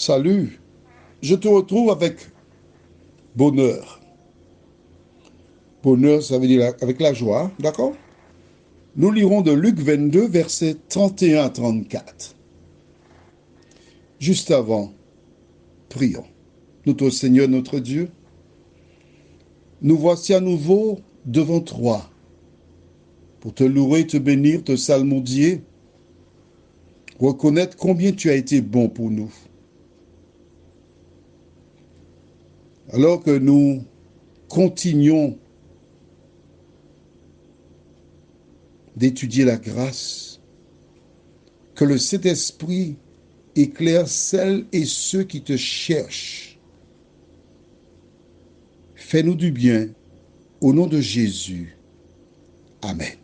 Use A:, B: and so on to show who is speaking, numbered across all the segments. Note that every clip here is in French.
A: Salut, je te retrouve avec bonheur. Bonheur, ça veut dire avec la joie, d'accord? Nous lirons de Luc 22, versets 31 à 34. Juste avant, prions. Notre Seigneur, notre Dieu, nous voici à nouveau devant toi pour te louer, te bénir, te salmodier, reconnaître combien tu as été bon pour nous. Alors que nous continuons d'étudier la grâce, que le Saint-Esprit éclaire celles et ceux qui te cherchent. Fais-nous du bien, au nom de Jésus. Amen.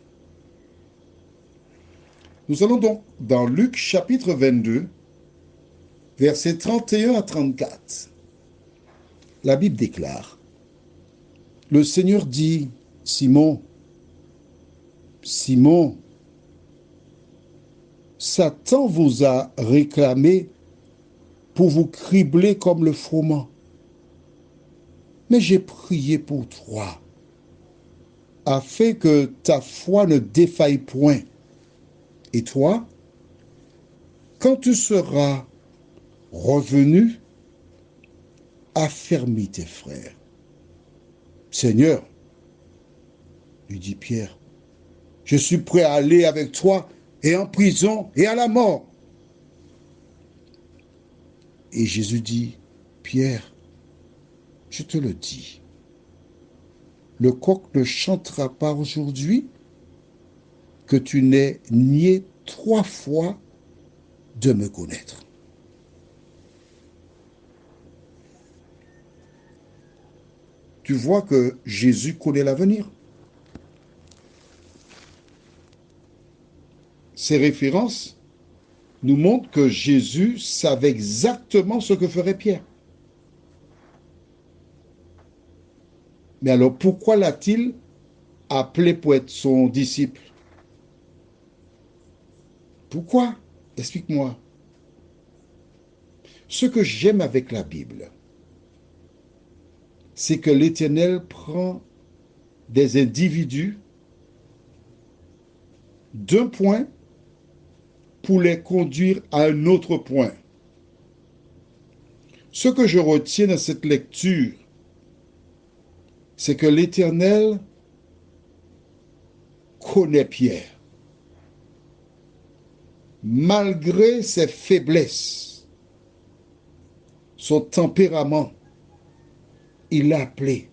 A: Nous allons donc dans Luc chapitre 22, versets 31 à 34. La Bible déclare, le Seigneur dit, Simon, Simon, Satan vous a réclamé pour vous cribler comme le froment. Mais j'ai prié pour toi, afin que ta foi ne défaille point. Et toi, quand tu seras revenu, affermis tes frères. Seigneur, lui dit Pierre, je suis prêt à aller avec toi et en prison et à la mort. Et Jésus dit, Pierre, je te le dis, le coq ne chantera pas aujourd'hui que tu n'aies nié 3 fois de me connaître. Tu vois que Jésus connaît l'avenir. Ces références nous montrent que Jésus savait exactement ce que ferait Pierre. Mais alors pourquoi l'a-t-il appelé pour être son disciple? Pourquoi? Explique-moi. Ce que j'aime avec la Bible, c'est que l'Éternel prend des individus d'un point pour les conduire à un autre point. Ce que je retiens de cette lecture, c'est que l'Éternel connaît Pierre. Malgré ses faiblesses, son tempérament, il l'a appelé.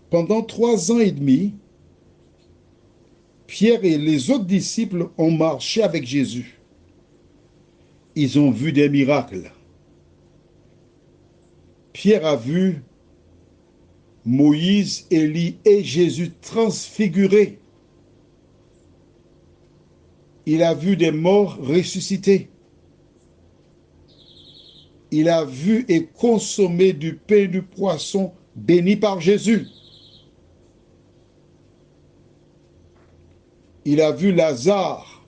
A: Pendant 3 ans et demi, Pierre et les autres disciples ont marché avec Jésus. Ils ont vu des miracles. Pierre a vu Moïse, Élie et Jésus transfigurés. Il a vu des morts ressuscités. Il a vu et consommé du pain et du poisson béni par Jésus. Il a vu Lazare,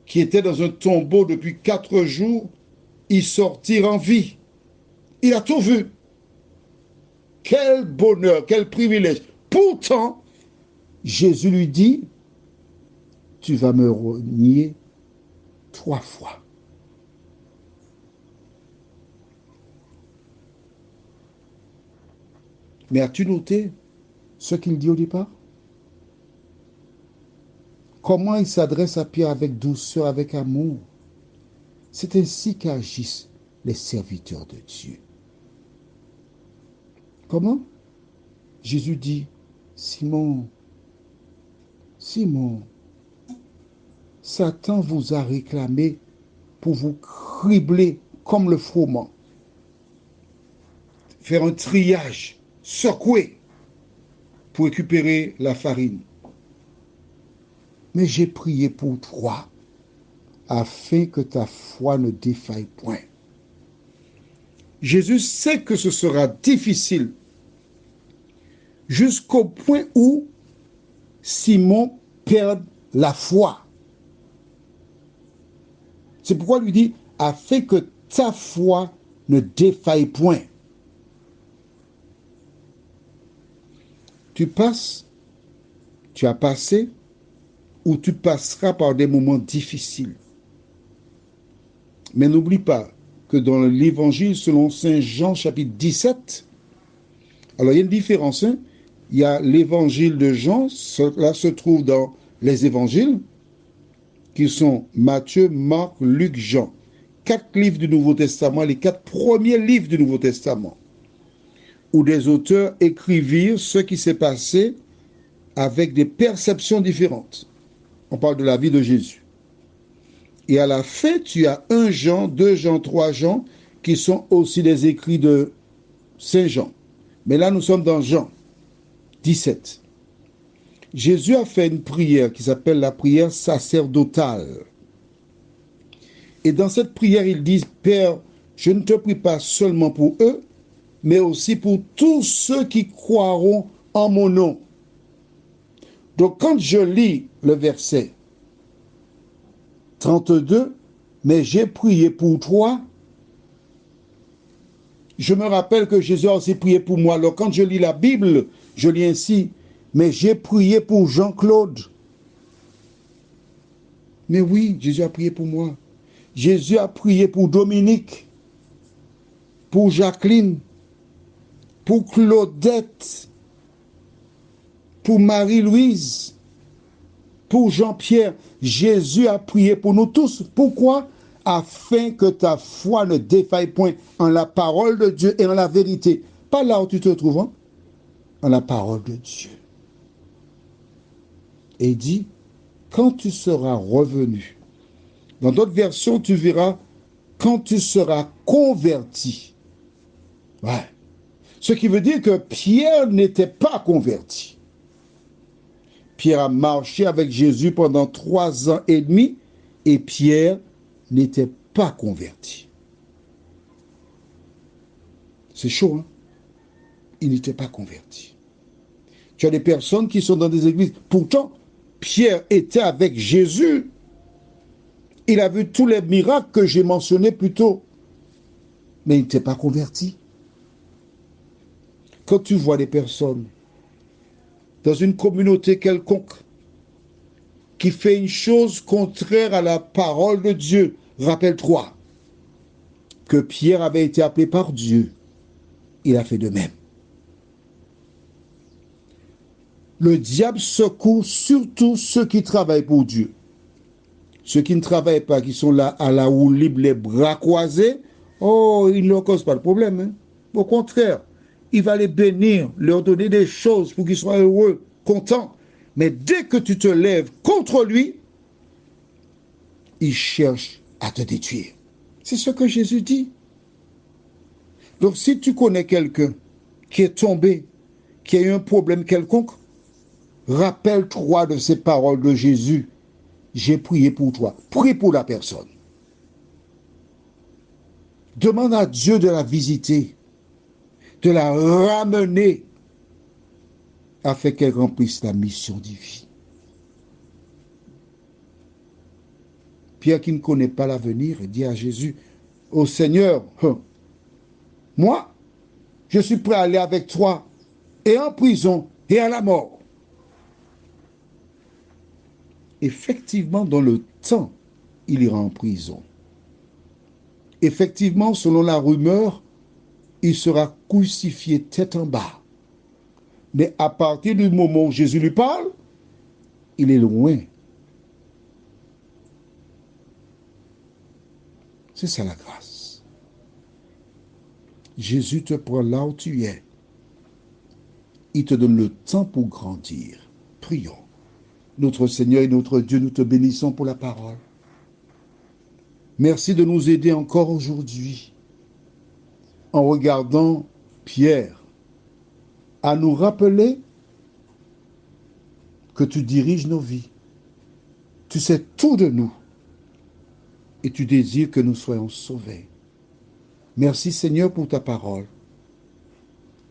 A: qui était dans un tombeau depuis 4 jours, y sortir en vie. Il a tout vu. Quel bonheur, quel privilège. Pourtant, Jésus lui dit, tu vas me renier 3 fois. Mais as-tu noté ce qu'il dit au départ? Comment il s'adresse à Pierre avec douceur, avec amour. C'est ainsi qu'agissent les serviteurs de Dieu. Comment? Jésus dit, Simon, Simon, Satan vous a réclamé pour vous cribler comme le froment. Faire un triage, secouer pour récupérer la farine. Mais j'ai prié pour toi, afin que ta foi ne défaille point. Jésus sait que ce sera difficile, jusqu'au point où Simon perd la foi. C'est pourquoi il lui dit, afin que ta foi ne défaille point. Tu as passé ou tu passeras par des moments difficiles. Mais n'oublie pas que dans l'évangile selon Saint Jean chapitre 17, alors il y a une différence. Il y a l'évangile de Jean, cela se trouve dans les évangiles, qui sont Matthieu, Marc, Luc, Jean. 4 livres du Nouveau Testament, les 4 premiers livres du Nouveau Testament, où des auteurs écrivirent ce qui s'est passé avec des perceptions différentes. On parle de la vie de Jésus. Et à la fin, tu as 1 Jean, 2 Jean, 3 Jean, qui sont aussi des écrits de Saint Jean. Mais là, nous sommes dans Jean 17. Jésus a fait une prière qui s'appelle la prière sacerdotale. Et dans cette prière, il dit, Père, je ne te prie pas seulement pour eux, mais aussi pour tous ceux qui croiront en mon nom. Donc quand je lis le verset 32, mais j'ai prié pour toi, je me rappelle que Jésus a aussi prié pour moi. Alors quand je lis la Bible, je lis ainsi, mais j'ai prié pour Jean-Claude. Mais oui, Jésus a prié pour moi. Jésus a prié pour Dominique, pour Jacqueline, pour Claudette, pour Marie-Louise, pour Jean-Pierre. Jésus a prié pour nous tous. Pourquoi? Afin que ta foi ne défaille point en la parole de Dieu et en la vérité. Pas là où tu te trouves, hein? En la parole de Dieu. Et il dit, quand tu seras revenu, dans d'autres versions, tu verras, quand tu seras converti. Ouais. Ce qui veut dire que Pierre n'était pas converti. Pierre a marché avec Jésus pendant 3 ans et demi et Pierre n'était pas converti. C'est chaud, hein? Il n'était pas converti. Tu as des personnes qui sont dans des églises. Pourtant, Pierre était avec Jésus. Il a vu tous les miracles que j'ai mentionnés plus tôt. Mais il n'était pas converti. Quand tu vois des personnes dans une communauté quelconque qui fait une chose contraire à la parole de Dieu, rappelle-toi que Pierre avait été appelé par Dieu. Il a fait de même. Le diable secoue surtout ceux qui travaillent pour Dieu. Ceux qui ne travaillent pas, qui sont là à la roue libre, les bras croisés, oh, il ne leur cause pas de problème. Hein? Au contraire, il va les bénir, leur donner des choses pour qu'ils soient heureux, contents. Mais dès que tu te lèves contre lui, il cherche à te détruire. C'est ce que Jésus dit. Donc si tu connais quelqu'un qui est tombé, qui a eu un problème quelconque, rappelle-toi de ces paroles de Jésus. J'ai prié pour toi. Prie pour la personne. Demande à Dieu de la visiter, de la ramener afin qu'elle remplisse la mission divine. Pierre, qui ne connaît pas l'avenir, dit à Jésus, ô Seigneur, moi, je suis prêt à aller avec toi et en prison et à la mort. Effectivement, dans le temps, il ira en prison. Effectivement, selon la rumeur, il sera crucifié tête en bas. Mais à partir du moment où Jésus lui parle, il est loin. C'est ça la grâce. Jésus te prend là où tu es. Il te donne le temps pour grandir. Prions. Notre Seigneur et notre Dieu, nous te bénissons pour la parole. Merci de nous aider encore aujourd'hui en regardant Pierre à nous rappeler que tu diriges nos vies. Tu sais tout de nous et tu désires que nous soyons sauvés. Merci Seigneur pour ta parole.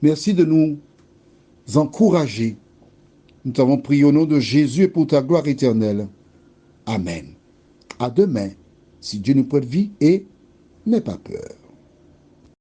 A: Merci de nous encourager. Nous t'avons prié au nom de Jésus et pour ta gloire éternelle. Amen. À demain, si Dieu nous prête vie et n'aie pas peur.